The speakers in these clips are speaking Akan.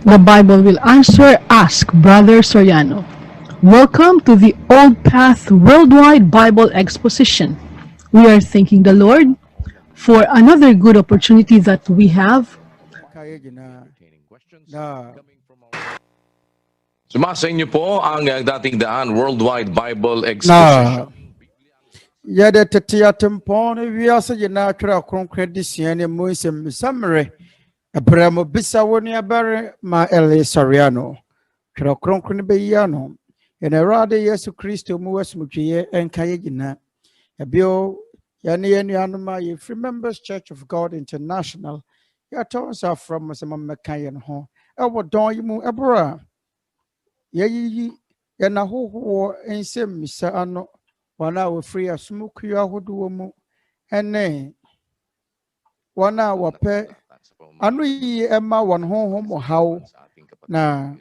The Bible will answer. Ask Brother Soriano. Welcome to the Old Path Worldwide Bible Exposition. We are thanking the Lord for another good opportunity that we have. Sumasa inyo po ang dating daan Worldwide Bible Exposition. Yɛda tete atempɔn no wiase nyinaa twerɛ kronkron de sua ne mu nsɛm samre ɛbrɛ mo bisa wo ne abɛre ma Eli Soriano twerɛ kronkron bɛyi ano ɛna Awurade Yesu Kristo mu wasomdweyɛ ɛnka yɛ nyinaa ɛbio yɛne yɛn nuanom a yɛfiri Members Church of God International yɛatɔ nsa from sɛ mmɛka yɛn ho ɛwɔ dɔn yi mu ɛbrɛ a yɛyiyi yɛn ahohoɔ nsɛm misa ano wana wafiri asumukuyo ahodoɔ mu ene wana wape anu yi ema wɔn honhom ɔhaw na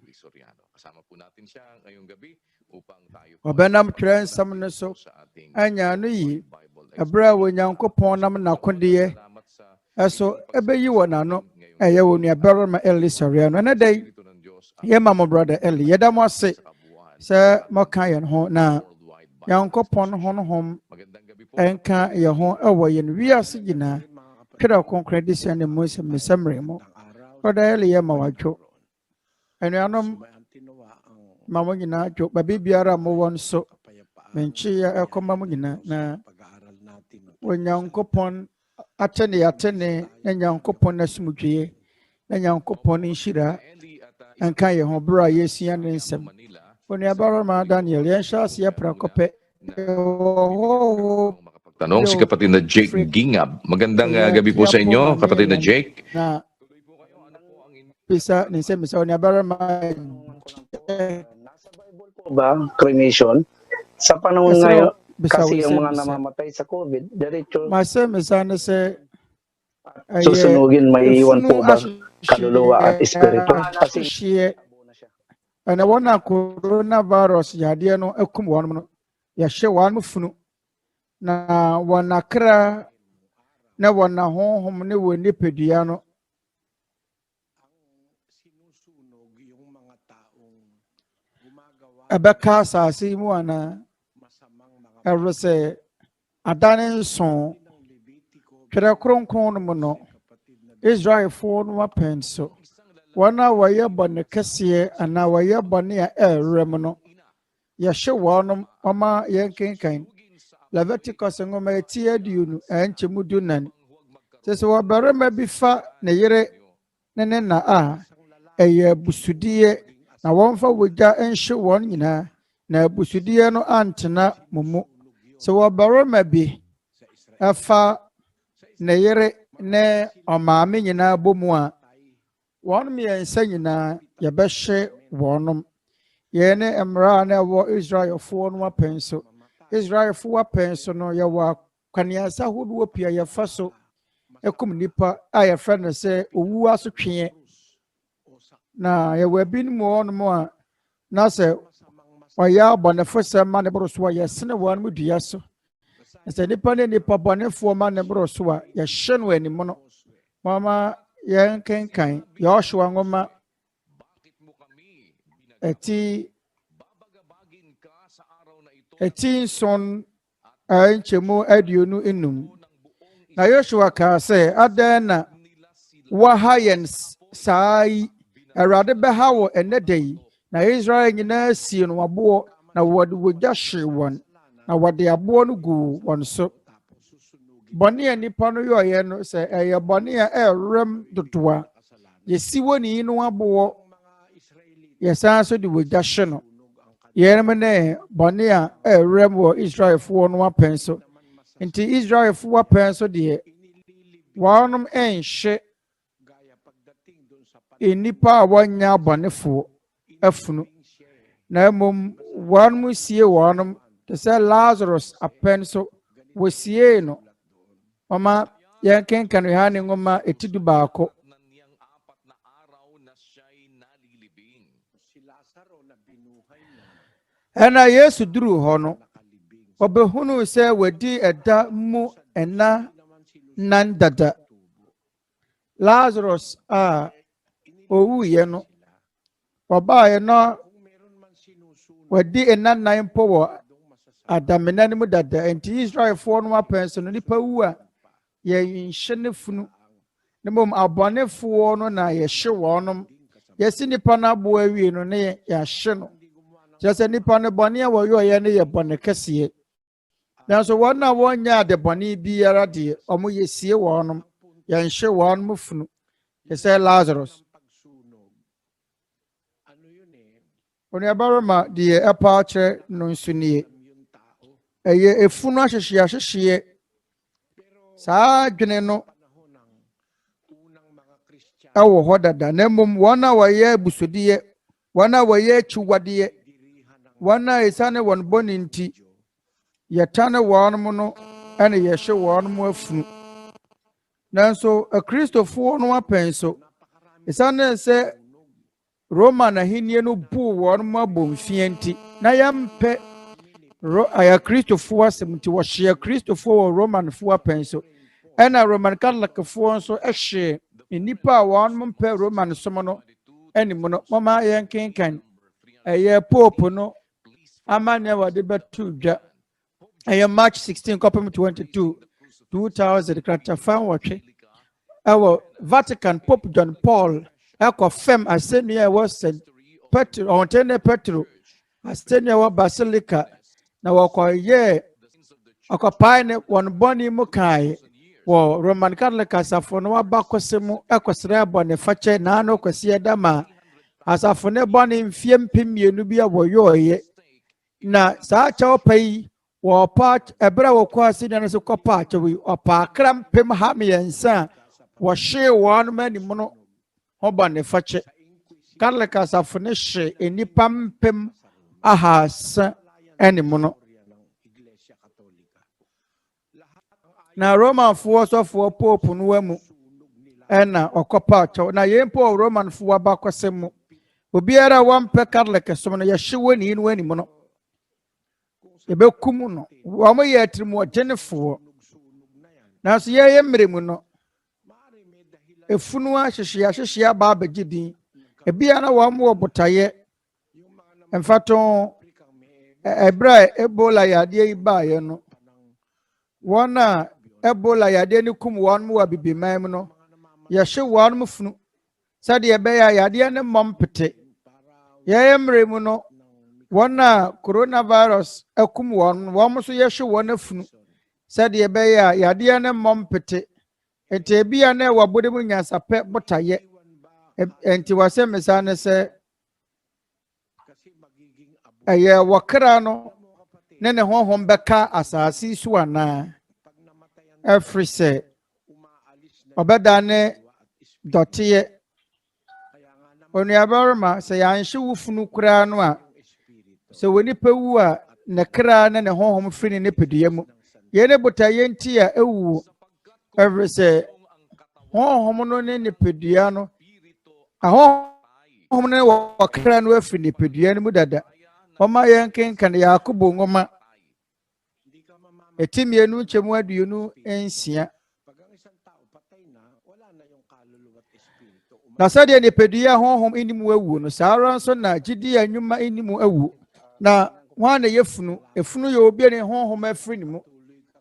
ɔbɛnam twerɛ nsɛm no so anya anu yi ɛberɛ a Onyankopɔn nam n'akodeɛ ɛso ɛbɛyi wɔ n'ano ɛyɛ wɔ nuabarima Eli Soriano ɛnɛ dɛ yɛma mo brother Eli yɛda mo ase sɛ moka yɛn ho na Nyankopɔn honhom enka ye ho ewo ye wiase nyinaa twere konkret de sia ne mu semre mo brother Eli ye ma wadwo anuanom ma mo nyinaa dwo ba bibiara mo won so menchi ya ekoma mo nyinaa na Onyankopɔn atene na Nyankopɔn asumdwie na Nyankopɔn nhyira enka ye ho bra yesia ne nsɛm Onyabarama Daniel yan siya siya prakope Tanong si kapatid na Jake Gingab. Magandang gabi po sa inyo, kapatid na Jake. Bisa ninse misa Onyabarama ba cremation sa panahon ngayon kasi yung mga namamatay sa COVID diretso misa na se susunugin may iwan po ba kaluluwa at espiritu kasi ana wana coronavirus yadeɛ no akum wɔn no yɛhyɛ wɔn funu na wɔn akra na wɔn honhom ne wɔn nipadua no ɛbɛka asase mu ana ɛwɔ sɛ adane nson twerɛ kronkron no mu no Israelfoɔ no apɛn so wana waya bone kesiye ana waya bone ya erem no yɛhye wɔnom ɔma yɛnkenkan Leviticus ngoma eti aduonu ɛnkyɛ mu dunan sɛ wɔbarima bi fa ne yere ne na a ɛyɛ busudie na wɔmfa wogya ɛnhye wɔn nyinaa na busudie no antena mumu sɛ wɔbarima bi ɛfa ne yere ne ɔmaame nyinaa bomu a wɔnom yɛnsa nyinaa yɛbɛhye wɔnom yɛne mmara na ɛwɔ Israelfoɔ no apɛn so Israelfoɔ apɛn so no yɛwɔ akwaneasa ahodoɔ pii a yɛfa so ekum nipa a yɛfrɛ no sɛ owu asotweɛ na yɛwɔ binom wɔnom a na sɛ ɔyɛ abɔnefo sɛ ma ne boro so a yɛsene wɔnom dua so sɛ nipa ne nipa bɔnefoɔ ma ne boro so a yɛhye no anim no mama yɛnkenkan Yoshua ngoma eti nson nkyɛmu aduonu enum na Yoshua kaa sɛ adan na waha yɛn saa yi Awurade bɛha wɔ ɛnɛ da yi na Israel nyinaa sie no aboɔ na wɔde wogya hye wɔn na wɔde aboɔ no gu wɔn so bɔne a nipa no yɛɔyɛ no sɛ ɛyɛ bɔne a ɛrem dodoa yɛsi wɔ ne no aboɔ yɛsan so de wogya hye no yɛnem ne bɔne a ɛrem wɔ Israelfoɔ no apɛn so nti Israelfoɔ apɛn so deɛ wɔnom ɛnhye nipa a wɔnya bɔnefoɔ afunu na mmom wɔnom sie wɔnom te sɛ Lazarus apɛn so wɔsie no Mama yɛnkenkan Yohane ngoma etidu baako ɛna Yesu duru hɔ no ɔbɛhunu sɛ wadi ɛda mu ɛna nan dada Lazarus a owu ye no oba ye no wadi enanan po wo adamena ne mu dada enti Israel fo no apenso no nipa wu a ye nhye ne funu ne mom abonefo no na ye hye wonom yesi nipa na abo awie no ne ya hye no jese nipa ne bone a wo ye ne ye bone kese nanso won na wonya de bone biara de omo yesie wonom ye nhye wonom funu ese Lazarus Onua baroma de epa che no nsunie eye efunu ahyehye saa dwene no awo hodada na mom wona waye busodie wona waye chiwade wona esane won boninti yetane wonum no ene yehye wonum afunu nanso a Christopher no apenso esane se Roman ahinie no bu wonum abomfienti na yampe aya Christopher asemti wo hye Christopher wo Roman fu apenso ena Roman Catholic fu nso ehye nnipa wonum pe Roman som no enimu no mama yenkenkan eye pope no amane wade betu dwa eye March 16 kopem 22 2000 krata watwe awo Vatican Pope John Paul fem asenia was Petro ontene Petro asenia wa Basilica na wakoye akopai ne won boni mu kai wo Roman Catholic Asafo no abakosemu ekosere abone fache na no kwese dama Asafo ne boni mfie mpemienu bi aboyoye na saa chawo pai wo pa ebra wo kwase na so kopa chawi opa kram pem ha me yansa wo hye won mani mu no obone fache Catholic Asafo ne hye enipa mpem ahasa enimu no na Roman fo so pope no wamu ena okopa chaw na yempo Roman fo abakosem obiara wampe Catholic som no yehye woni no animu no ebekum no wo mo ye atrimu genefo na so ye mremu no efunu ahyehyia ba abagidin ebia na wo mo botaye emfato ebra ebola yade ibaye no wona Ebola yade ni kum won mu wa bibimam no yehye won mu funu sade ebeya yade ne mompete ye mremu no wona coronavirus akum won so yehye won afunu sade ebeya yade ne mompete ente bia na wabode mu nyasape botaye enti wasemesa ne se eye wakra no ne honhom beka asasi su ana AFIDIE se obedane dotiye Onua baroma se yanhye wufunu kura no a se woni pewu a ne kra ne honhom firi ne pedua mu ye ne botaye nti a ewu AFIDIE se honhom no ne pedua no honhom ne wakra no afiri ne pedua mu dada Oma yenkenkan Yakobo ngoma etimienu chemu aduonu ensia na sade ne pedua honhom inimu awu no saara nso na gidi anwuma inimu awu na wana yefunu efunu ye obi ne honhom afiri ne mu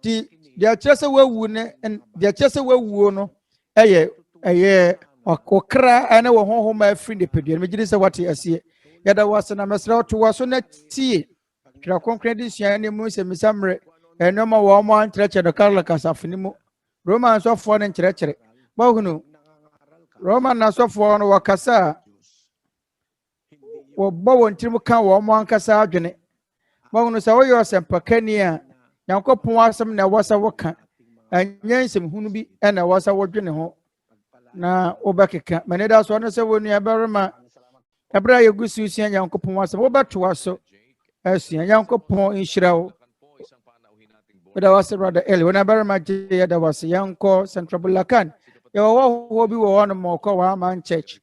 ti dia kyerese wawu ne dia kyerese wawu no eye okra ane wo honhom afiri ne pedua me gidi se wate asie Yɛda wase na mesra to waso na tie kra konkre di sua ne mu se misamre enoma wo mo antreche do Catholic Asafo ni mu Roman sofo ne nkyerɛkyerɛ ba hunu Roman na sofo no wakasa wo bo wontirim ka wo mo ankasa adwene ba hunu sa wo yɛ ɔsampakani a Nyankopɔn asɛm na wasa woka anya nsɛm hunu bi na wasa wodwene ho na wobɛkeka mane da so no sɛ wo nua barima Ebra yegusu sia Nyankopɔn asɛm wobeto aso asia Nyankopɔn inhyirawo Yɛda wase brother Eli wona barima gye yɛda wase yankɔ Central Bulacan yɛwɔ bi wɔ hɔ no mɔkɔ wa man church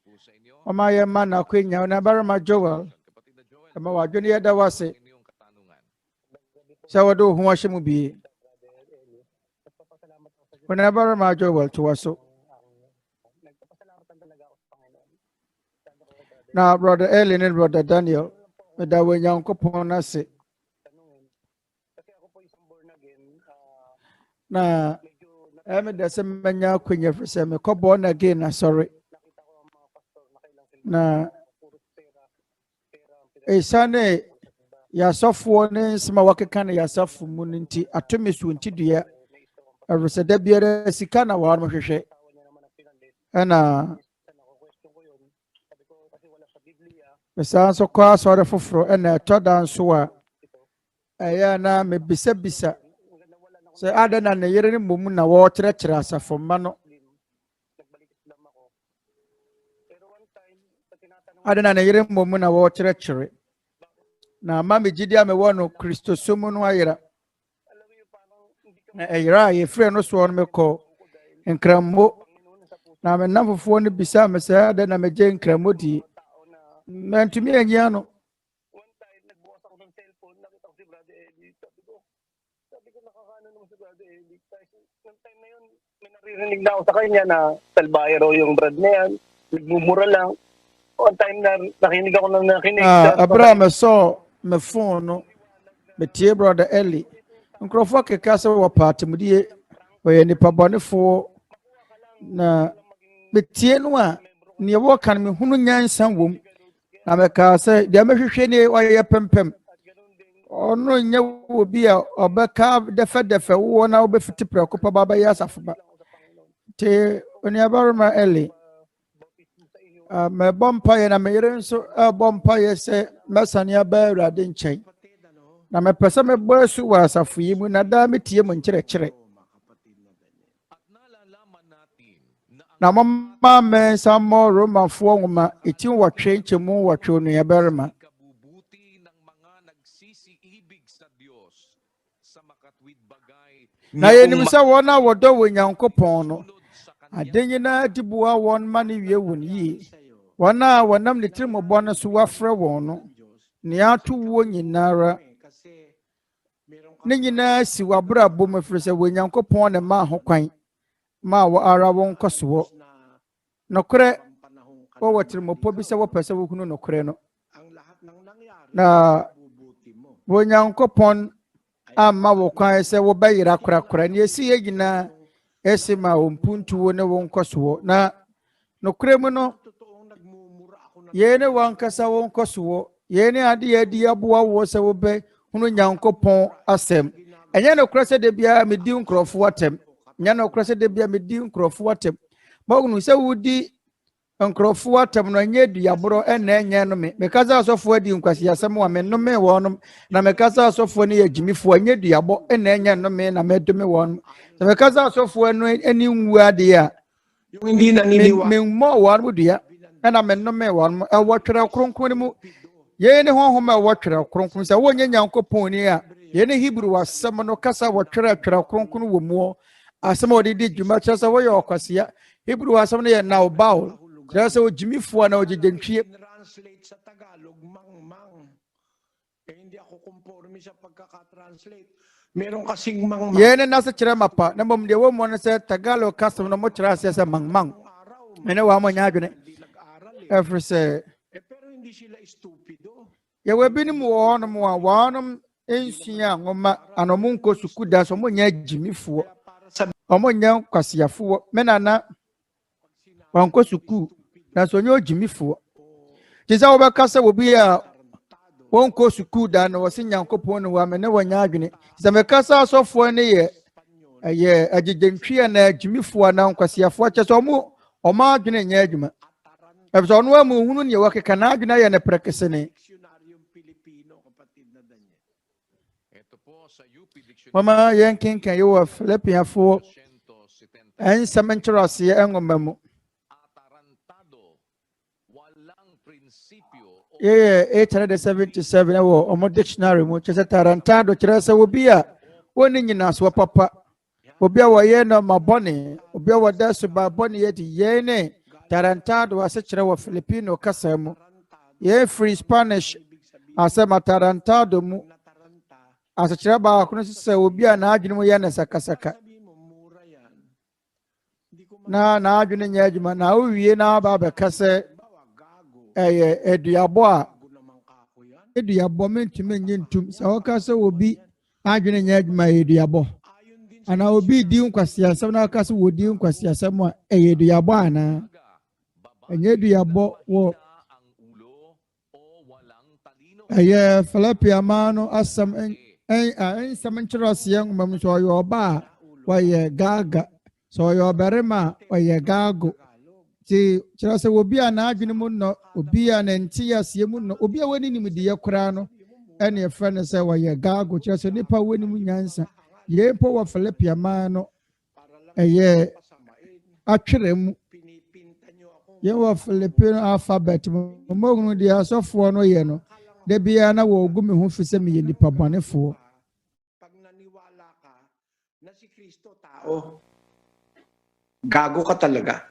ɔma yɛ ma na kwenya wona barima Joel ɛma wadwene yɛda wase sɛ wɔde wo ho ahyɛ mu bie wona barima Joel to aso na brother Eli and brother Daniel da we Nyankopɔn na se na me da se manya kwanya firi sɛ me kɔ born again na sorry na esane yasɔfoɔ ne nsɛm a wakeka ne yasɔfo mu no nti atome so ntidua ɛwɛsɛ Dabiara sika na wɔn hwehwɛ ɛna mesan so kɔ asɔre foforɔ ɛna ɛtɔ da nso a ɛyɛ na mebisabisa sɛ ada na ne yere ne mmom na wɔkyerɛkyerɛ asafo mma no ada na ne yere mmom na wɔkyerɛkyerɛ na ma me gidi a mewɔ no kristosom no ayera na ɛyera a yɛfrɛ no soɔ no mekɔ nkrammo na me namfofoɔ no bisa me sɛ ada na megye nkɔmmɔdie mantumi anyia no Narinig na ako sa kanya na salbahe raw yung brad na yan. Nagmumura lang. On time na nakinig ako ng nakinig. Abraham saw me phone no. Me tie brother Eli. Nkrofo keka sɛ wɔ paatemmudie ɔyɛ nipa bɔnefo na me tie no a ne wɔ kan me hunu nyansa wom na me ka sɛ deɛ mehwehwɛ ne ɔyɛ pempem ɔno nyɛ obi a ɔbɛka defɛ wo na wobɛfiti prɛko pa ba bɛyɛ asafo ba te oniabarima Eli me bompa ye na me yere nso bompa ye sɛ mɛsane aba Awurade nkyɛn na me pɛsɛ me bɔ asu wɔ asafo yi mu na da me tie mu nkyerɛkyerɛ na mama me samo Romafoɔ nwoma etim wɔtwe nkyɛmu wɔtwe oniabarima na yɛnim sɛ wɔn a wɔdɔ wɔ Nyankopɔn no ade nyinaa de bua wɔn ma ne wie wɔn yie wɔn a wɔnam ne tirimɔbɔ no so wafrɛ wɔn no nea ato wuo nyinara ne nyinaa si w'abrabɔ mu ɛfiri sɛ wɔ Nyankopɔn ne ma ho kwan ma wɔ ara wɔn nkɔsoɔ nokorɛ wɔwɔ tirimɔpɔ bi sɛ wɔpɛ sɛ wɔhunu nokorɛ no na wɔ Nyankopɔn amma wo kwan sɛ wo bɛyera korakora ne esi yɛ nyinaa esi ma wo mpuntuo ne wo nkɔsoɔ na nokorɛ mu no yɛ ne wɔn kasa wo nkɔsoɔ yɛ ne ade yɛ di aboa wo sɛ wo bɛ hunu Nyankopɔn asɛm ɛnyɛ nokorɛ sɛ de bia me di nkrɔfo atem nyɛ nokorɛ sɛ de bia me di nkrɔfo atem ma hunu sɛ wo di nkrɔfo atem no nyɛ di aboro ɛna ɛnyɛ no me kasa asɔfo adi nkwasi asɛm wa me no me wɔnom na me kasa asɔfo ne yɛ gyimifo nyɛ di abo ɛna ɛnyɛ no me na me do me wɔnom na me kasa asɔfo no ani nwu ade a Hindi na niniwa me mo wɔnom dua ɛna me no me wɔnom ɛwɔ twerɛ kronkron mu yɛ ne honhom a ɛwɔ twerɛ kronkron sɛ wɔnyɛ Nyankopɔn ni a yɛ ne Hebrew asɛm no kasa wɔ twerɛ kronkron wɔ mu asɛm a wɔde di dwuma kyerɛ sɛ wɔyɛ ɔkwasia Hebrew asɛm no yɛ now baul kyerɛ sɛ wɔgyimifoɔ na wɔgyegyentwie translate sa Tagalog mangmang hindi ako conforme sa pagkaka-translate meron kasing mangmang yɛ ne nase kyerɛ mapa na mmom deɛ wɔ mu no sɛ Tagalog kasɛm no mo kyerɛ aseɛ sɛ mangmang ɛne wɔ mo nya adwene ɛfiri sɛ pero hindi sila stupido yɛwɔ binom wɔ hɔnom a wɔnom nsua nwoma ana ɔmo nkɔ suku da so ɔmo nyɛ gyimifoɔ ɔmo nyɛ kwasiafoɔ me nana wɔnkɔ suku na so nyɛ ogyimifoɔ te sɛ wobɛka sɛ obi a wɔnkɔ suku da na wɔse Nyankopɔn ne wɔ amene wɔnyɛ adwene sɛ mekasa asɔfoɔ ne yɛ agyegyentwie na gyimifoɔ na nkwasiafoɔ kyɛ sɛ ɔmo adwene nyɛ adwuma ɛfiri sɛ ɔno amu hunu ne wɔkeka na adwene yɛ ne prɛkesene mama yɛn kenkan yɛwɔ Filipiafoɔ nsɛm nkyerɛaseɛ nwoma mu yeah 877 ɛwɔ ɔmo dictionary mu kyerɛ sɛ tarantado kyerɛ sɛ obi a wɔne nyinasoɔ papa obi a wɔyɛ no mabɔne obi a wɔda so ba bɔne yɛ de yɛn ne tarantado ase kyerɛ wɔ Filipino kasa mu yɛn free Spanish asɛm tarantado mu ase kyerɛ baako no sɛ obi a n'adwene mu yɛ ne sakasaka na n'adwene nyɛ adwuma na wowie na aba abɛka sɛ eduabo eduabo mentime nyentum sa okasa obi adwene nya adwuma eduabo ana obi di nkwasiasem na okasa wodi nkwasiasem a eduabo ana enye eduabo wo Philippi mano asam nsɛm nkyerɛseɛ ngomam so ɔyɛ ɔba wɔyɛ gaga so ɔyɛ ɔbarima ɔyɛ gago ti kyerɛ sɛ obi a n'adwene mu no obi a n'nti aseɛ mu no obi a wani nimdeɛ koraa no ɛne ɛfrɛ no sɛ wɔyɛ gago kyerɛ sɛ nipa wani mu nyansa yɛn mpo wɔ Philippi mano ɛyɛ atwerɛ mu yɛn wɔ Philippi alphabet mu mmɔhunu deɛ asɔfoɔ no yɛ no Dabiara na wogu me ho fi sɛ meyɛ nipa bɔnefoɔ. Pag naniwala ka na si Kristo tao, gago ka talaga.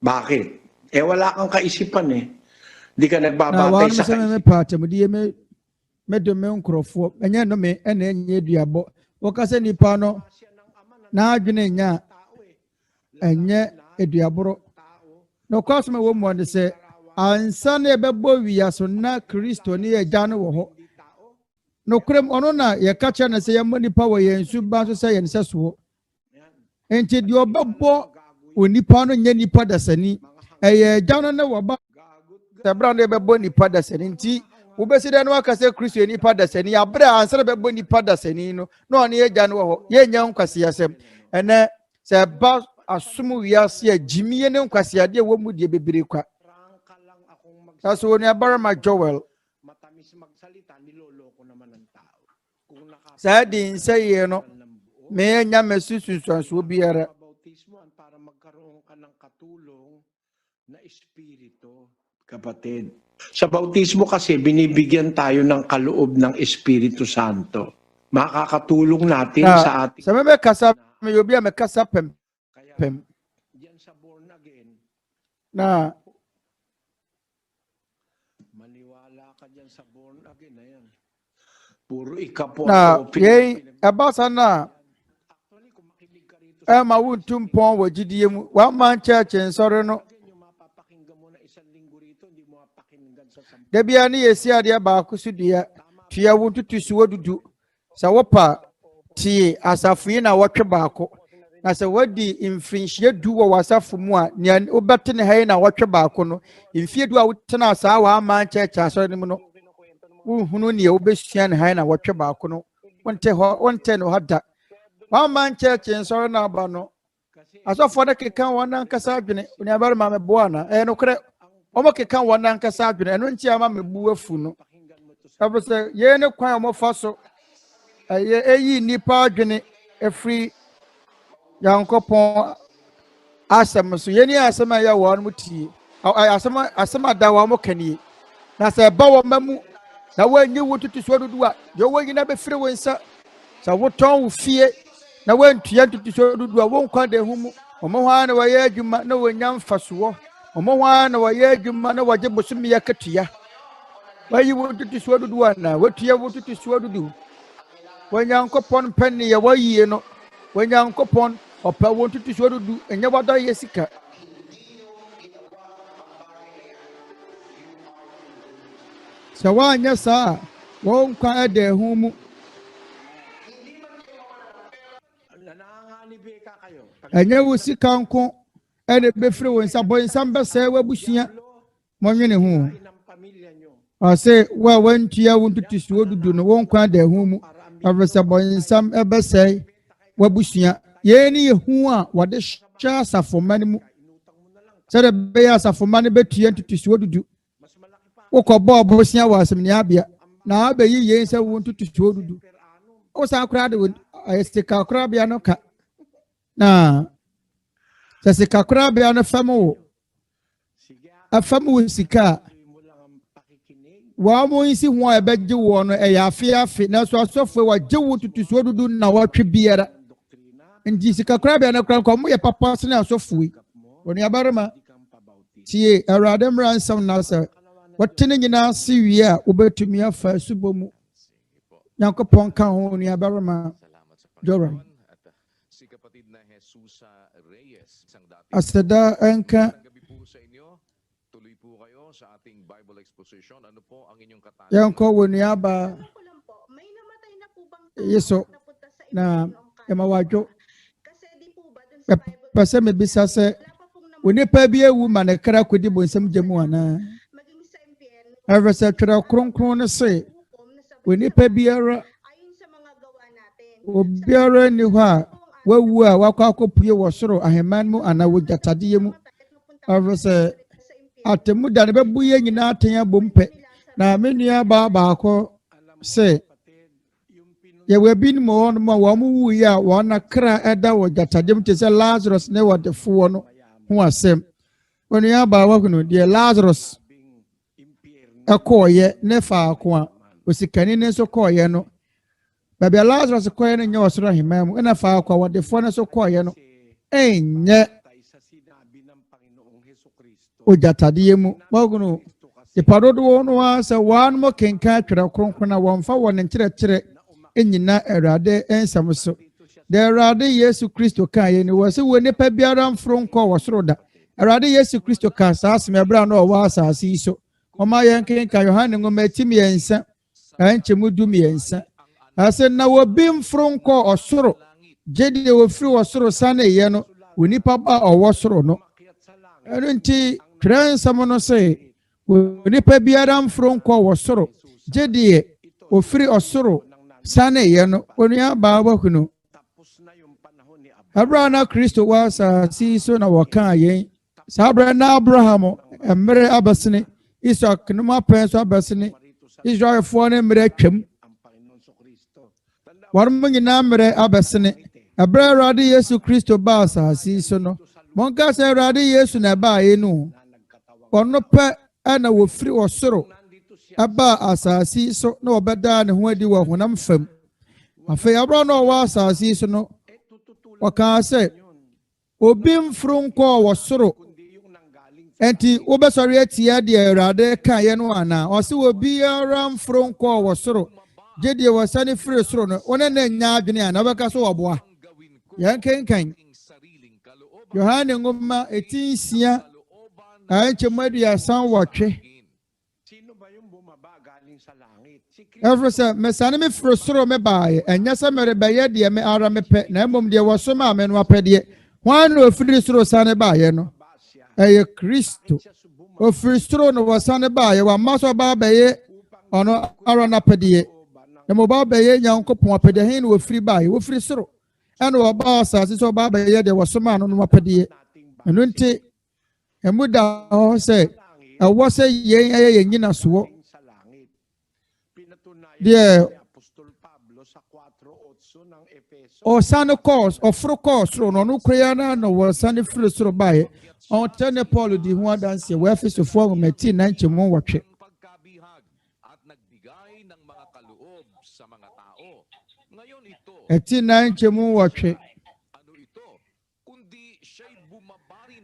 Bakit? Wala kang kaisipan eh. Di ka nagbabatay sa kaisipan. Na pata mo di me do me nkrofo. Enya no me ena enye duabo. Wokase nipa no na adwene nya enye eduaboro. No kwase me wo mo de se ansa na ebebo wiaso na Kristo ne agya no wo ho no krem ono na ye ka che na se ye mo nipa wo ye nsu ba so se ye nse so enti de obebo onipa no nya nipa dasani eye agya no na wo ba sebra no ebebo nipa dasani enti wo besi de no aka se Kristo ye nipa dasani abra ansa na bebo nipa dasani no na ono ye agya no wo ho ye nya nkwase asem ene se ba asom wiase agimie ne nkwase ade wo mu de bebree kwa. Kaso Onua barama Joel sa din sey no me nya mesusunso biara para magkaroon ka ng katulong na espiritu, kapatid. Sa bautismo kasi binibigyan tayo ng kaloob ng Espiritu Santo. Makakatulong natin sa ating sa me kasa me obi me kasa pem diyan sa born again na ka dyan sa born again na yan. Puro ikapo. Na, yay, abasa na. Ma wuntum pon wa gidie mu. Wa man church nsore no. Dabiara ni yesi ade ba akusu dia. Tua wuntutu suwa dudu. Sa wopa tie asafo yi na wotwe baako. Na se wadi imfinhye du wo wasafo mu a ne obete ne hayi na wotwe baako no imfie du a wotena saa wa man church asore ne mu no Hunu ne obesua ne hayi na wotwe baako no wonte no hada wa man church nsore na aba no asofo de keka wona nkasa adwene oni abare ma mebo na no kre omo keka wona nkasa adwene eno nti ama mebu afu no abose ye ne kwan omo fa so eyi nipa adwene ɛfiri Nyankopɔn asɛm so yɛni asɛm a yɛ wɔ no tie asɛm ada wɔ mo kanie na sɛ ba wɔ mamu na wɔanyi wo tutusuo dudu a deɛ wɔyi na bɛfiri wo nsa sɛ wotɔn wo fie na wɔantua tutusuo dudu a wɔnkwa da hu mu ɔmo ho ara na wɔyɛ adwuma na wɔnya mfasoɔ ɔmo ho ara na wɔyɛ adwuma na wɔgye bosomi akatua wɔayi wo tutusuo dudu a na wɔtua wo tutusuo dudu Onyankopɔn pɛne yɛ wɔyie no Onyankopɔn ɔpɛ wo tutusuo dudu ɛnyɛ wɔdɔ yɛ sika sɛ wɔanyɛ saa wɔn nkwa ɛda ɛho mu ɛnyɛ wo sika nko ɛna bɛfiri wo nsa bɔ nsa mbɛsɛe w'abusua mɔnwene ho ɔsɛ wo a wɔantua wo tutusuo dudu no wɔn nkwa ɛda ɛho mu afɛsɛ bɔ nsa ɛbɛsɛe w'abusua yɛn ni yehu a wɔde hyɛ asafomma no mu sɛdeɛ bɛyɛ asafomma no bɛtua ntutusuo dudu wokɔbɔ ɔbosea wɔ asɛmneabea na abɛyi yɛn sɛ wo ntutusuo dudu wo saa koraa de sika korabea no ka na sɛ sika korabea no fam wo afam wo sika a wɔn mo nsi ho a ɛbɛgye wɔ no ɛyɛ afe na so asɔfo wɔgye wo ntutusuo dudu na wɔtwe biara nti sika korabea no koraa nkɔ mo yɛ papa sene asɔfo yi Onua barima tie Awurade mmara nsɛm na sɛ wɔtene nyinaa se wie a wobɛtumi afa asubɔ mu Nyankopɔn ka ho Onua barima Joram aseda enka Yanko Onua ba Yeso na emawajo pese me bisa se onipa bi ewu ma ne kra kodi bonsam gemu ana avese twere kronkron ne se onipa bi ara obiara ni ho a wawu a wakwa akopue wo soro aheman mu ana wo gatade mu avese atemu da ne bebu ye nyina aten abompe na menua ba ko se ye we bin mo on mo wo mu wu ya wo na kra eda wo gatadem te se Lazarus ne wo de fo no ho asem onua ba wa kunu de Lazarus akoye ne fa ko a osikani ne so koye no babia Lazarus koye ne nya osoro himam na fa ko wo de fo ne so koye no enye o gatade mu mo kunu de parodo no wa se wan mo kenka twere kronkron na wo mfa wo ne nkyerɛkyerɛ enyina erade ensam so de erade Yesu Kristo kan ye ni wo se wo nipa biara mfro nkɔ wo soro da erade Yesu Kristo kan saasem ebra na ɔwɔ asase yi so ɔma yɛn kenka Yohane ngoma atimi yensa anchemu dumi yensa ase na wo bi mfro nkɔ ɔsoro gede wo firi wo soro sane ye no wo nipa ba ɔwɔ soro no ɛno nti twɛnsam no se wo nipa biara mfro nkɔ wo soro gede wo firi ɔsoro sane ye no onua ba wa hunu Abraham Kristo wa sa si so na waka yen sa Abraham emre abasene Isaac no ma pen so abasene Israel fo ne mre twam warm nyina mre abasene Abraham Yesu Kristo ba sa si so no monka sa Yesu na ba ye no ono pe ana wo firi osoro aba asasi so na obeda ne ho adi wo honam fam afa Abraham no wa asasi so no waka se obi mfru nko wo soro enti obesori atia de Awurade kan ye no ana o se obi ara mfru nko wo soro gede wo sane firi soro no one na nya adwene ana beka so woboa yan kenkan Yohane ngoma etinsia anchemadu ya san wotwe Every say, Messani me frustro me bae, and yes, I may be dear me ara me pet, Namum dear was so mamma no pedie. One no free stro sane bae, no. A Christo. O frustro no was sane bae, one master bae, or no arana pedie. The mobile bae, Nyankopɔn pedahin will free bae, will free stro. And our boss as it's all bae, there was some man on my pedie. And when take a muda say, I was a ye in Yinaswo. Dear or son of course or fro course no no creana no was sunny frustro by on ten Paul di one dance where face of form me 19 mo watch at 19 mo watch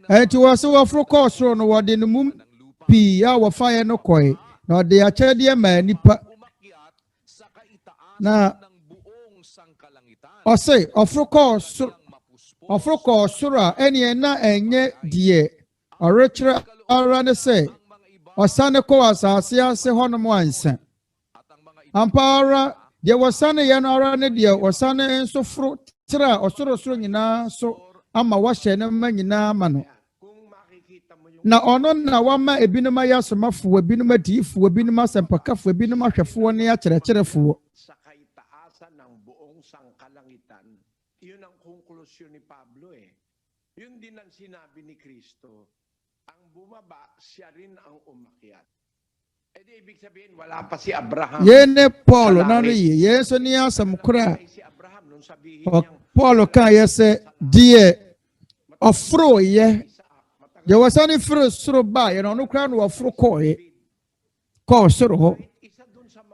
it was so fro course no what in the moon p our fire no koi no they are chedia man nipa na ose ofroko sura eni na enye die orechra ara ne se osane ko asase ase honom ansa ampara de wasane ye no ara ne de osane enso fro tra osoro nyina so ama wahye ne ma nyina ma no na ono na wama ebinum ayasomafo ebinum adifo ebinum asɛmpakafo ebinum ahwɛfo ne akyerɛkyerɛfo Yun ang konklusyon ni Pablo eh. Yun din ang sinabi ni Kristo. Ang bumaba, siya rin ang umakyat. Eh di ibig sabihin, wala pa si Abraham. Yene Paulo, nano ye. Yeso niya sa mukura. Paulo ka yese, diye, ofro ye. Ye wasani fro suro ba, ye no kura no ofro ko ye. Ko suro ho.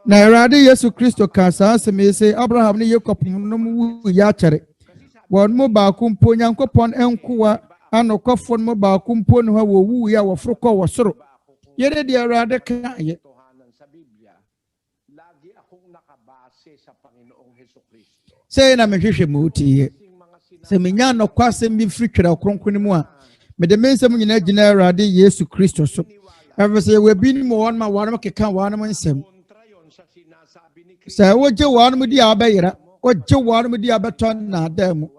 Na Awurade Yesu Kristo ka sa aseme se Abraham ne Yakob no mu ya kyere. Won mo ba kumpo Nyankopɔn enkoa anokɔfo mo ba kumpo no ha wo wu ya wo foro kɔ wo soro. Yere de Awurade ka ye. Lagi akong nakabase sa Panginoong Hesukristo. Say na mehwehwe mu tie. Se menya no kwasem bi firi twere kronkron mu a me de mensem nyina gyina Awurade Yesu Kristo so. Every say we be mo one ma one keka one mo nsɛm. Sɛ wogye one mo di abɛyera, wogye one mo di abɛtɔ na adamu.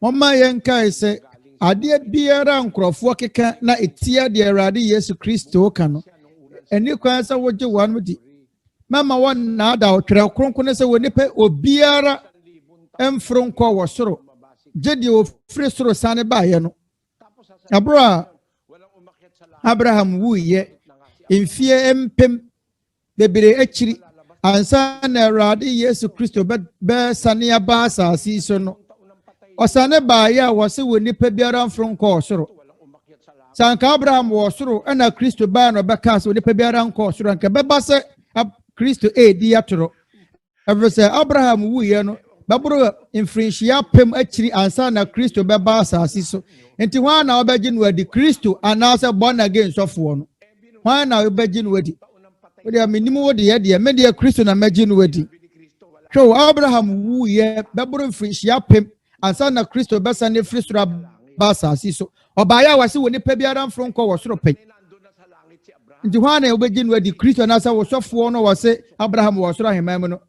Mama yɛnkae sɛ adeɛ biara nkurɔfoɔ keka na etia de Awurade Yesu Kristo ka no. Ɛni kwan sɛ wogye one mo di. Mama one na ada ɔtwerɛ kronkron sɛ wɔ nipa obiara ɛmforo nkɔ wɔ soro. Gye de ofiri soro sane baayɛ no. Abra Abraham wuye mfie empem bebree akyiri ansa na Awurade Yesu Kristo be sane aba asase so no. Osane baayɛ a wɔse wɔ nipa biara mforo nkɔ soro. Sanka Abraham wɔ soro ɛna Kristo baa no bɛka sɛ wɔ nipa biara nkɔ soro anka bɛba sɛ Kristo edi atoro. Ɛfiri sɛ Abraham wuye no baburo mfirinhyia pem akyiri ansa na Kristo bɛba asase so. Enti hwan na obɛgye no adi Kristo anaasɛ born again sɔfoɔ no. Hwan na obɛgye no adi? Wode amenimu wode yɛ deɛ me deɛ Kristo na mɛgye no adi. Hwɛ Abraham wuye bɛboro mfirinhyia pem ansa na Kristo bɛsa ne firi soro ba asase so. Ɔbaayɛ a wɔse wɔ nipa biara mforo nkɔ wɔ soro pɛ. Nti hwan na obɛgye no adi Kristo anaasɛ wɔ sɔfoɔ no wɔse Abraham wɔ soro ahemman mu no.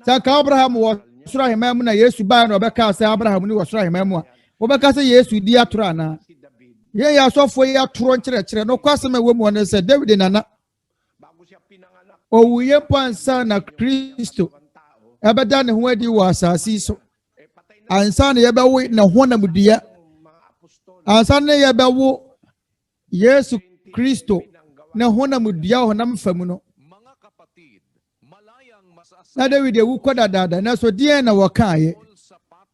Sɛ ka Abraham wɔ soro ahemman mu na Yesu baa na ɔbɛka sɛ Abraham ni wɔ soro ahemman mu a wobɛka sɛ Yesu di atoro ana. Yɛn yɛ asɔfoɔ yi atoro nkyerɛkyerɛ no kwasɛm a ɛwɔ mu ɔne sɛ David nana owuye mpo ansa na Kristo ɛbɛda ne ho adi wɔ asase so. Ansa na yɛbɛwo ne honam dua. Ansa na yɛbɛwo Yesu Kristo ne honam dua honam fam no. Na David ewu kɔ dadaada na so deɛ na wɔkaeɛ.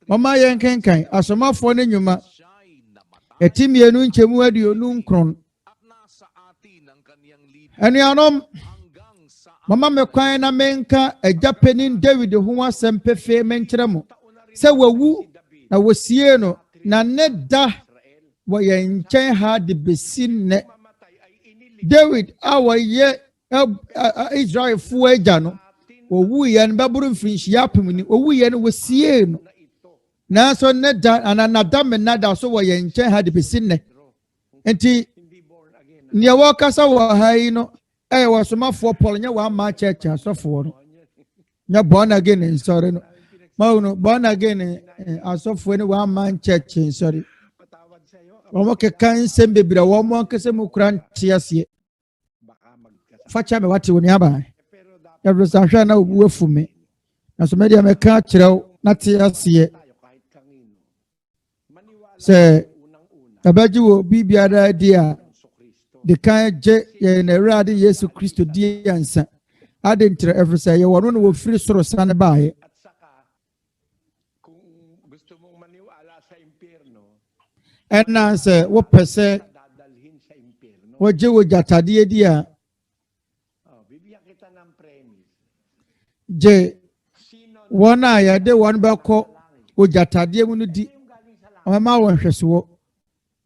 Mama yɛnkenkan asomafoɔ ne nnwuma etimienu nkyɛmu aduonu nkron. Anuanom mama me kwan na menka agyapanin David ho asɛm pefee menkyerɛ mo sɛ wawu na wosie no na ne da wɔ yɛn nkyɛn ha de besi nnɛ. David a wɔyɛ Israelfoɔ agya no owu yɛ no bɛboro mfirinhyia apem ni owu yɛ no wosie no. Nanso ne da ananada me nada so wɔ yɛn nkyɛn ha de besi nnɛ. Enti nea wɔkasa wɔ ha yi no ɛyɛ wɔ somafoɔ Paul nyɛ wɔn ama kyɛkyɛ asɔfoɔ no nyɛ born again nsɔre no mawu no born again asɔfoɔ no wɔn ama kyɛkyɛ nsɔre wɔn keka nsɛm bebree wɔn mo ankasa mu kura nte aseɛ fakyɛ me wate wɔn aba ɛfiri sɛ ahwɛ na obu afu me na so media meka kyerɛw na te aseɛ sɛ ɛbɛgye wɔ biribiara di a de kan gye yɛn Awurade Yesu Kristo di ansa ade ntere ɛfiri sɛ yɛwɔ no na wɔfiri soro sane baeɛ. Ɛna sɛ wopɛ sɛ wɔgye wɔ gyatadeɛ di a gye wɔn a yɛde wɔn bɛkɔ wɔ gyatadeɛ mu no di ɔmɛma wɔn hwɛsoɔ.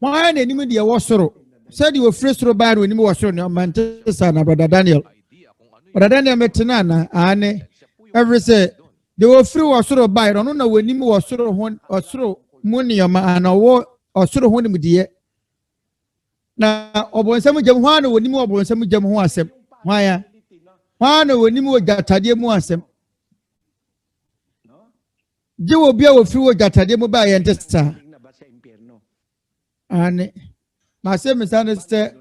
Wɔn na anim deɛ wɔ soro sɛdeɛ wɔfiri soro baa no anim wɔ soro no ɔmante saa na Brother Daniel metena na ane ɛfiri sɛ deɛ wɔfiri wɔ soro baa no ɔno na wɔanim wɔ soro ho ɔsoro mu nneɛma ana ɔwɔ ɔsoro ho nimdeɛ na ɔbɔnsɛm gyam ho ana wɔanim wɔ ɔbɔnsɛm gyam ho asɛm hwan na wɔanim wɔ gyatadeɛ mu asɛm gye wɔ bi a wɔfiri wɔ gyatadeɛ mu baa yɛnte saa ane masɛ misane sɛ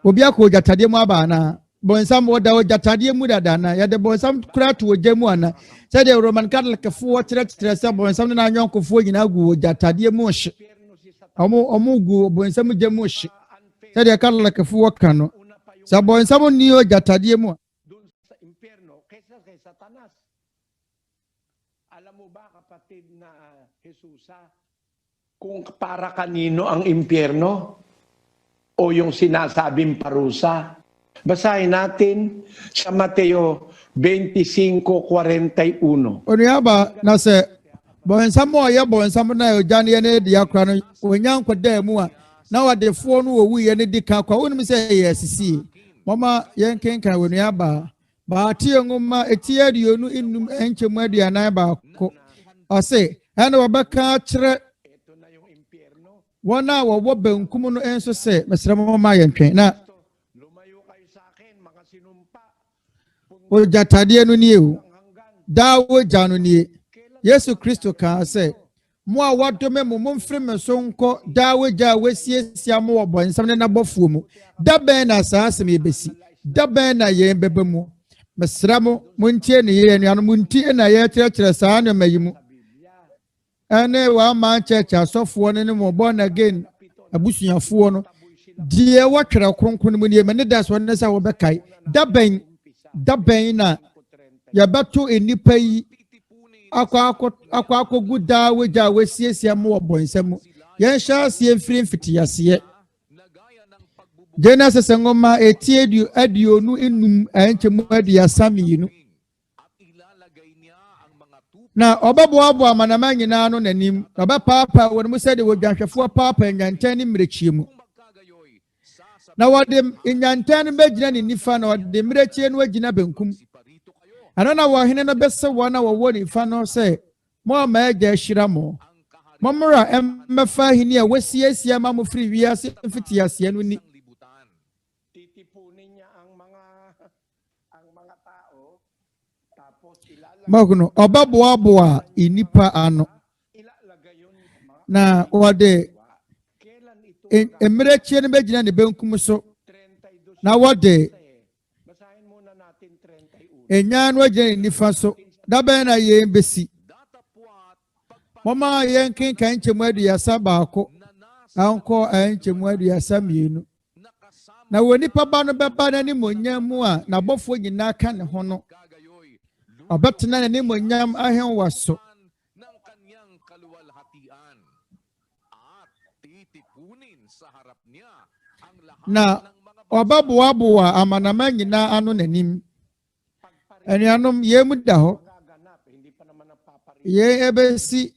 obi akɔ gyatadeɛ mu aba ana bɔnsam wɔda wɔ gyatadeɛ mu dada ana yɛde bɔnsam kura to wɔ gya mu ana sɛdeɛ Roman Catholicfoɔ kyerɛkyerɛ sɛ bɔnsam ne n'anyɔnkofoɔ nyinaa gu wɔ gyatadeɛ mu hye ɔmo gu bɔnsam gya mu hye sɛdeɛ Catholicfoɔ ka no sɛ bɔnsam ni wɔ gyatadeɛ mu a kung para kanino ang impyerno o yung sinasabing parusa. Basahin natin sa Mateo 25:41. Onua ba na sɛ bɔnsam a ɔyɛ bɔnsam na ɔgya ne de akora no Onyankopɔn mu a na wadefoɔ no wɔwu yɛ ne di ka kwa wonim sɛ yɛ sisi mama yɛn kenkan onua ba baate ngoma eti aduonu innum enkyemu aduanan baako ɔse ɛna wɔbɛka kyerɛ wɔn a wɔwɔ benkum no nso sɛ mesrɛ mama yɛn twɛn na Ojatade no nie o. Da wogya no nie. Yesu Kristo ka sɛ mo a wadome mo momfiri me so nkɔ da wogya wasiesia mo wɔ bɔnsam ne nabɔfuo mu. Da bɛn na saa asɛm yɛbɛsi. Da bɛn na yɛn bɛba mu. Mesra mo montie ne yɛ anuanom montie na yɛkyerɛkyerɛ saa nneɛma yi mu. Ɛne wa man church asɔfoɔ ne mo born again abusuafoɔ no. Die wɔtwerɛ kronkron mu nie me ne da so ne sɛ wɔbɛkae. Da bɛn na yɛbɛto nnipa yi akɔ gu daa wogya wasiesia mo wɔ bɔnsam mu. Yɛnhyɛ aseɛ mfiri mfitiaseɛ. Genesis ngoma aduonu enum ɛnkyɛmu aduasa mmienu. Na ɔbɛboaboa amanama nyinaa no n'anim. Ɔbɛpaapa wɔn mu sɛde wɔdwanhwɛfoɔ paapa nyantan ne mmirekyie mu. Na wɔde nyantan no bɛgyina ne nifa na wɔde mmirekyie no agyina benkum. Ano na wɔhene no bɛsɛ wɔn a wɔwɔ nifa no sɛ mo a ma agya ahyira mo. Mommra ɛmmɛfa ahini a wɔasiesia ma mo firi wiase mfitiaseɛ no ni. Maguno ɔbɛboaboa nnipa ano. Na wɔde mmirekyie no bɛgyina ne benkum so. Na wɔde enyan no agyina ne nifa so. Da bɛn na yɛn bɛsi. Mama yɛn kenkan nkyɛmu aduasa baako. Ankɔ nkyɛmu aduasa mmienu. Na wɔ nipa ba no bɛba n'anim onyam mu a n'abɔfoɔ nyinaa ka ne ho no. Ɔbɛtena n'anim onyam ahenwa so. Na ɔbɛboaboa amanama nyinaa ano n'anim. Anuanom yɛn mu da hɔ. Yɛn ɛbɛsi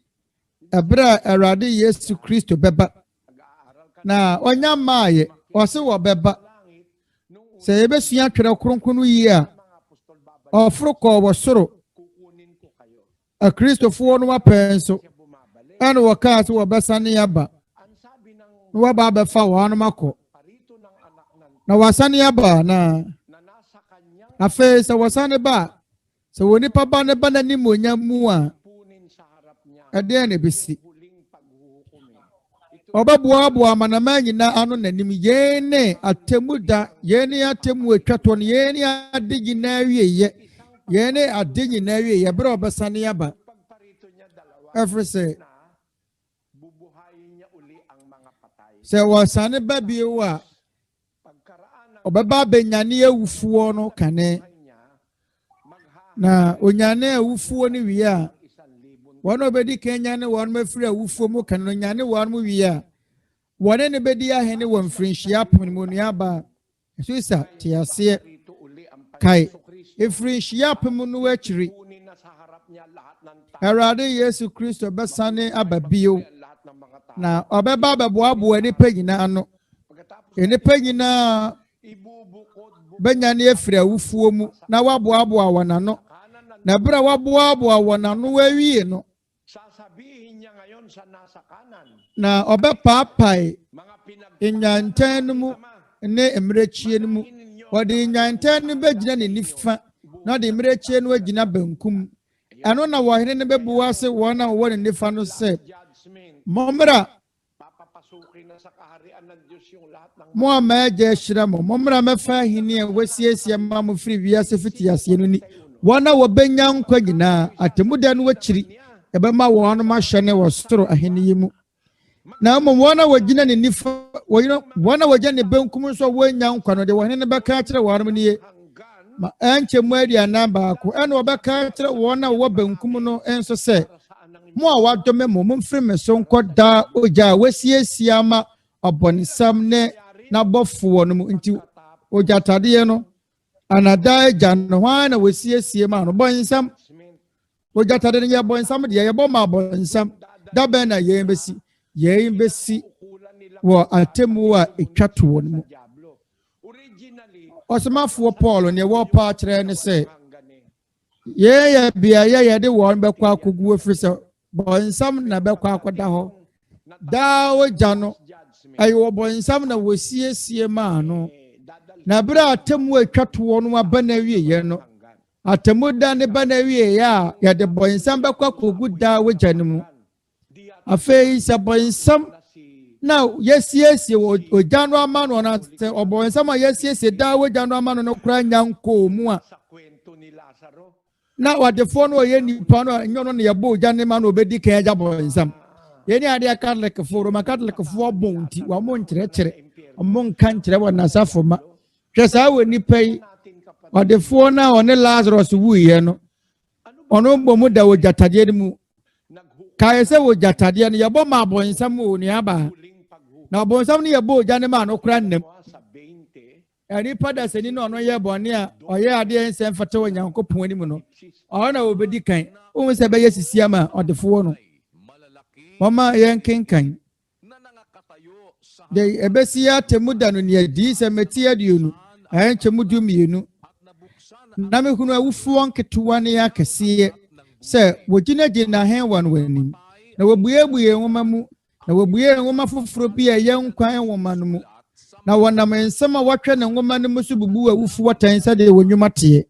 ɛberɛ a Awurade Yesu Kristo bɛba. Na ɔnya maayɛ ɔse wɔbɛba. Sɛ yɛbɛsua twerɛ kronkron yie a ɔforo kɔɔ wɔ soro. Akristofoɔ no wapɛ nso. Ɛna wɔkaa sɛ wɔbɛsane aba. Na wɔaba abɛfa wɔn anom akɔ. Na wɔasane aba na afei sɛ wɔsane ba sɛ wɔ nipa ba ne ba n'anim onyam mu a ɛdeɛ na ebesi. Ɔbɛboaboa amanama nyinaa ano n'anim. Yɛn ne atemu da yɛn ne atemu atwatɔ no yɛn ne ade nyinaa wieyɛ. Yɛn ne ade nyinaa wieyɛ berɛ a ɔbɛsane aba. Ɛfiri sɛ wɔsane ba bio a ɔbɛba abɛnyane awufoɔ no kane. Na onyane awufoɔ no wie a wɔn a obedi kenya ne wɔn mafiri awufoɔ mu kane no nyane wɔn mu wie a wɔne ne bedi ahene wɔ mfirinhyia apem mu nuaba. Ɛso sa te aseɛ kae mfirinhyia apem no akyiri. Awurade Yesu Kristo bɛsane aba bio. Na ɔbɛba abɛboaboa nipa nyinaa ano. Nipa nyinaa bɛnyane afiri awufoɔ mu na waboaboa wɔn ano. Na berɛ a waboaboa wɔn ano awie no. Na ɔbɛpaapae nyantan no mu ne mmirekyie no mu. Wɔde nyantan no bɛgyina ne nifa na ɔde mmirekyie no agyina benkum. Ɛno na wɔhene no bɛbua sɛ wɔn a wɔwɔ ne nifa no sɛ mommra mo a ma agya ahyira mo. Mommra mɛfa ahini a wɔasiesia ma mo firi wiase fitiaseɛ no ni. Wɔn a wɔbɛnya nkwa nyinaa atemmuda no akyiri ɛbɛma wɔn ano ahyɛ ne wɔ soro ahene yi mu. Na mmom wɔn a wɔgyina ne nifa wɔn a wɔgyina ne benkum nso wɔnya nkwa no de wɔhene no bɛka kyerɛ wɔn ano nie. Ma ɛnkyɛmu aduanan baako ɛna wɔbɛka kyerɛ wɔn a wɔwɔ benkum no nso sɛ mo a wadome mo momfiri me so nkɔ daa ogya a wɔasiesia ma ɔbɔnesam ne n'abɔfoɔ no mu. Nti ogyatadeɛ no anada agya no hwan na wɔasiesie ma no bɔnsam. Ogyatadeɛ no yɛ bɔnsam deɛ yɛbɔ ma bɔnsam. Da bɛn na yɛn bɛsi wɔ atemu a ɛtwa toɔ no mu. Ɔsomafoɔ Paul ne wɔpa kyerɛ ne sɛ yɛyɛ beaeɛ yɛde wɔn bɛkɔ akɔgu afiri sɛ bɔnsam na bɛkɔ akɔda hɔ. Daa ogya no ɛyɛ wɔ bɔnsam na wɔsiesie maa no. Na berɛ a atemu atwa toɔ no aba na awieɛ no Atemuda ne ba na wie ya ya de bonsam bekwa kogu da wogya ne mu. Afei sɛ bonsam na yesiesie ogya no ama no na sɛ ɔbonsam a yesiesie da wogya no ama no kura nyanko mu a na wadefo no ye nipa no enyo no ye bo ogya ne ma no obedi kan agya bonsam. Yeni ade Catholic fo Roman Catholic fo bonti wa mo nkyerɛkyerɛ ɔmo nka nkyerɛ wɔ nasafo ma hwɛ saa wɔ nipa yi wadefo na ɔne Lazarus wuiɛ no ɔno bomu da wɔ gyatadeɛ mu kae sɛ wɔ gyatadeɛ no yɛbɔ ma bonsam wɔ ne aba na bonsam no yɛbɔ ogya ne ma no kora nnam nipa da sɛni na ɔno yɛ bɔne a ɔyɛ adeɛ nsɛm fata wɔ Nyankopɔn anim no ɔno na wɔbɛdi kan wohu sɛ bɛyɛ sisiama ɔdefoɔ no Mama yankinkan de ebesia temuda no ne di se meti aduonu enchemudu mienu na me hunu awufuo nketewa ne akese se wogina gina hen wan wanim na wobuebuye nwoma mu na wobuye nwoma foforo bi a yenkwan nwoma no mu na wonam ensem a watwe ne nwoma no mu so bubu awufuo tan se de wonwuma te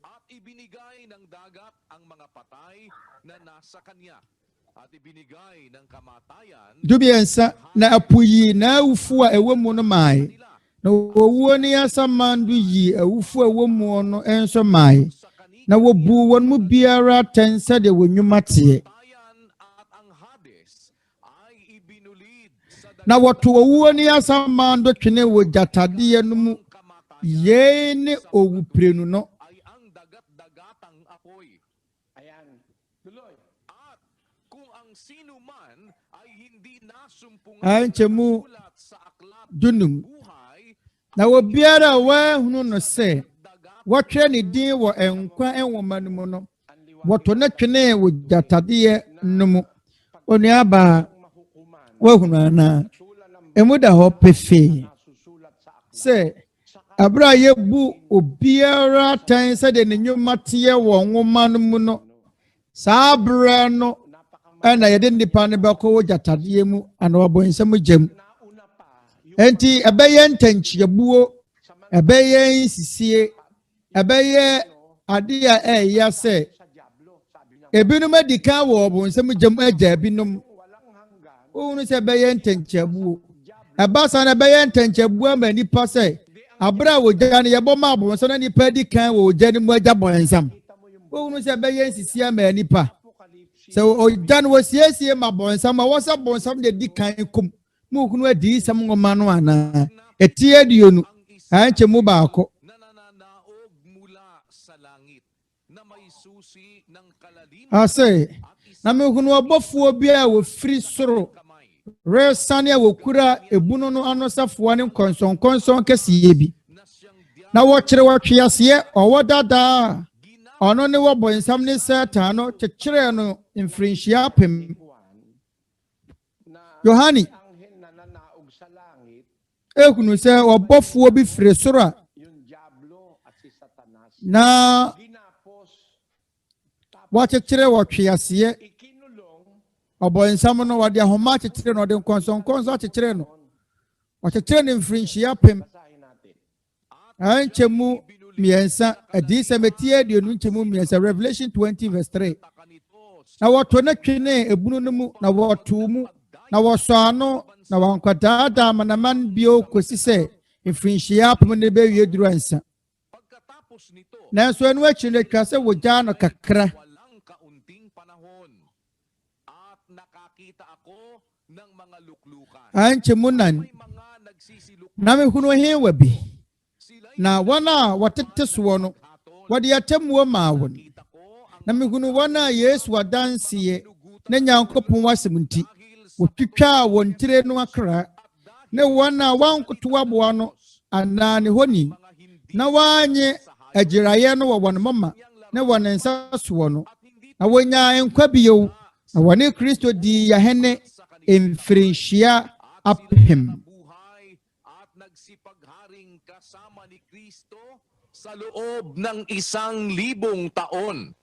Dubiensa na apuyi na awufu a ewo mu no mai na owuo ne asamandu yi awufu a ewo mu no enso mai na wobu won mu biara tensa de wonwuma te na woto owuo ne asamandu twene wo jatade no mu ye ne owuprenu no Anchemu dunum na wobiara wa hunu no se wotwe ne din wo enkwa enwoma no mu no woto ne twene wo jatade no mu Onua ba wa hunu ana emuda ho pefe se abra yebu obiara tan se de ne nwoma te wo nwoma no mu no saa abra no ana yede nipa ne beko wo jatade mu ana wabonsam gyam enti ebeye ntanchiabuo ebeye sisie ebeye ade a eya se ebinum adika wo obonsam gyam agya binum unu se ebeye ntanchiabuo ebasa na ebeye ntanchiabuo ma nipa se abra wo gya ne yebo ma abonsam na nipa adika wo gya ne mu agya bonsam unu se ebeye sisie ma nipa so ojan wasiesie ma bonsam a wasa bonsam de dikan kum mu hunu adi sam ngoma no ana etie aduonu anche mu baako ase na me hunu obofuo bia wo firi soro resane a wokura ebunu no anosafo ne konson kesiye bi na wo kire wo twiase owo dada ono ne wo bonsam ne satan no kyekere no infrinchia pem Yohani ehunu se obofuo bi firi soro na wakyekere wo twiase obonsam no wade ahoma kyekere no de konson kyekere no wakyekere no infrinchia pem anchemu miensa adisa metie de onu nchemu miensa Revelation 20 verse 3 na woto na twene ebunu no mu na woto mu na woso ano na wankwadada manaman bio kosi se infrinchia pem ne be wie duru ansa na so enu achi ne twase wogya no kakra anchemu nan na me hunu he wabi na wana watete so no wade yatemuo maawon na mehunu wana Yesu adansie na Nyankopɔn wasemunti wotwitwa won tire no akra na wana wankoto aboa no ana ne honi na wanye agiraye no won mama na won nsa so no na wonya enkwa biyo na wone Kristo di yahene emfrinchia aphem sa loob ng 1,000 taon.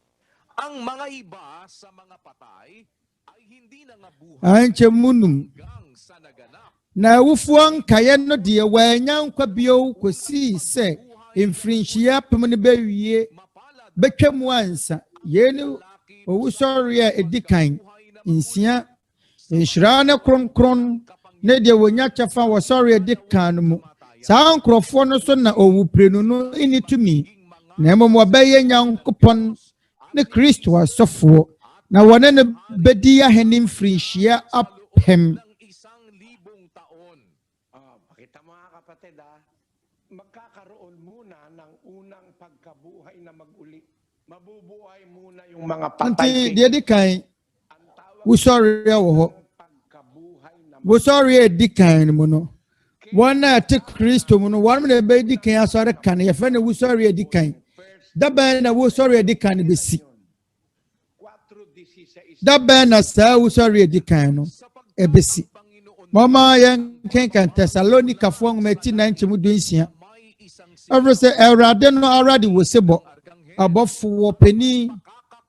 Ang mga iba sa mga patay ay hindi na nabuhay hanggang sa naganap. Na wufuang kaya no die wanya nkwa bio kosi se infrinchia pem ne bewie betwemu ansa yenu owusɔre a edikan nsia nhyira ne kronkron ne de wonya kyɛfa wɔsɔre edikan no mu saa nkrɔfo no so na owuprenu no ini tumi na mmom wɔbɛyɛ Nyankopɔn ne Kristo asɔfo na wɔne ne bedi ahene mfirinhyia apem. Pakita mga kapatid, magkakaroon muna ng unang pagkabuhay na maguli. Mabubuhay muna yung mga patay. Anti di kan usɔre wɔ hɔ usɔre edikan mu no wɔn a te Kristo mu no wɔn na bɛ edikan asɔre kan yɛfɛ na usɔre edikan dabɛn na usɔre edikan besi dabɛn na saa usɔre edikan no ebesi mama yɛn kenkan Tesalonika fo ngmeti 9:19 ɛfiri sɛ Awurade no already wɔ sebɔ abɔfo peni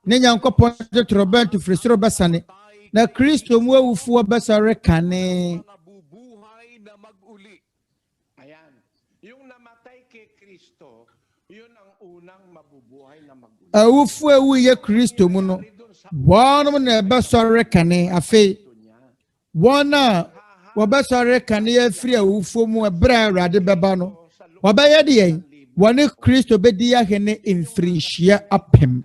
ne Nyankopɔn de trobɛnto firi soro bɛsane na Kristo mu awufoɔ bɛsɔre kane. Ayan. Yung namatay kay Kristo, yun ang unang mabubuhay na maguli. Awufoɔ ewu yɛ Kristo mu no wɔn na bɛsɔre kane afei wɔn a wɔbɛsɔre kane afiri awufoɔ mu ɛbrɛ Awurade bɛba no wɔbɛyɛ deɛ wɔne Kristo bɛdi ahene mfirinhyia apem.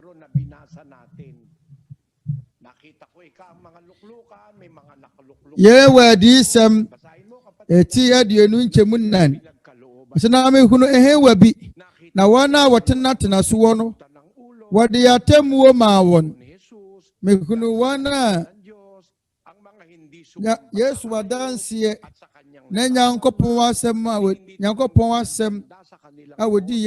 Yewa disem eti aduonu nkyemu nan sena me hunu ehewa bi na wana wɔtena so wɔ no wɔde atemuo ma wɔn me hunu wana Yesu wadansie na Nyankopɔn asɛm a Nyankopɔn asɛm a wodi